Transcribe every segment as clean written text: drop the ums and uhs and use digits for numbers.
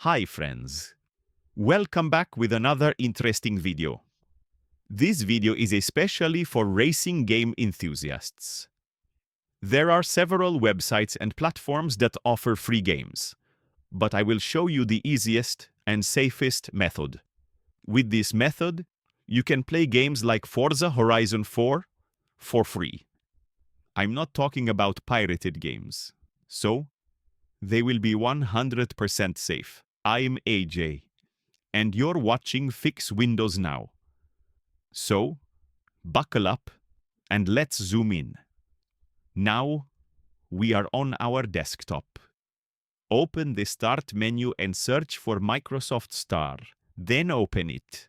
Hi friends, welcome back with another interesting video. This video is especially for racing game enthusiasts. There are several websites and platforms that offer free games, but I will show you the easiest and safest method. With this method, you can play games like Forza Horizon 4 for free. I'm not talking about pirated games, so they will be 100% safe. I'm AJ, and you're watching Fix Windows Now. So, buckle up and let's zoom in. Now, we are on our desktop. Open the Start menu and search for Microsoft Store. Then open it.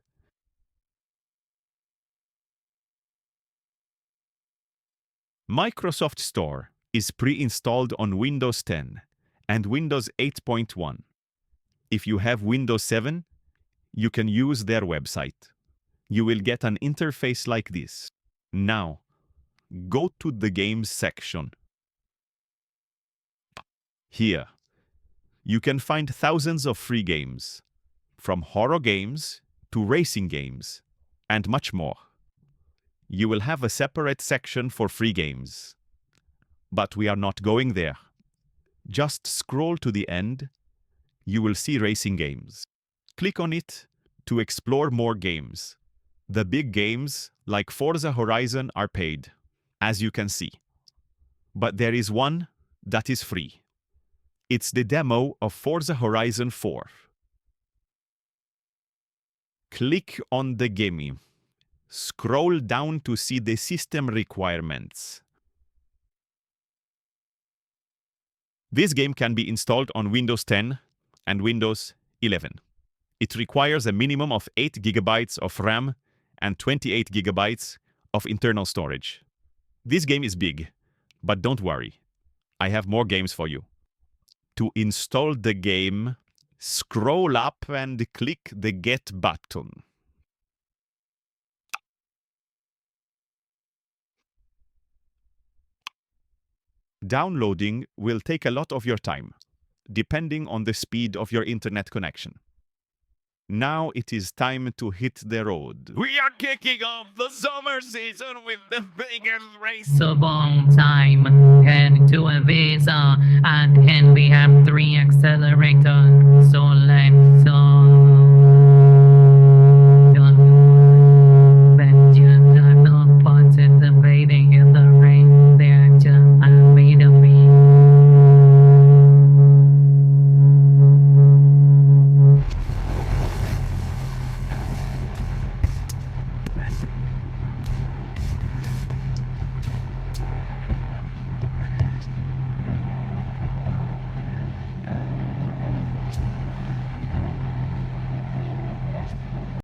Microsoft Store is pre-installed on Windows 10 and Windows 8.1. If you have Windows 7, you can use their website. You will get an interface like this. Now, go to the Games section. Here, you can find thousands of free games, from horror games to racing games, and much more. You will have a separate section for free games. But we are not going there. Just scroll to the end. You will see racing games. Click on it to explore more games. The big games, like Forza Horizon, are paid, as you can see. But there is one that is free. It's the demo of Forza Horizon 4. Click on the game. Scroll down to see the system requirements. This game can be installed on Windows 10 and Windows 11. It requires a minimum of 8 GB of RAM and 28 GB of internal storage. This game is big, but don't worry. I have more games for you. To install the game, scroll up and click the Get button. Downloading will take a lot of your time, depending on the speed of your internet connection. Now it is time to hit the road. We are kicking off the summer season with the biggest race. So long time, head to a visa, and then we have 3 accelerators.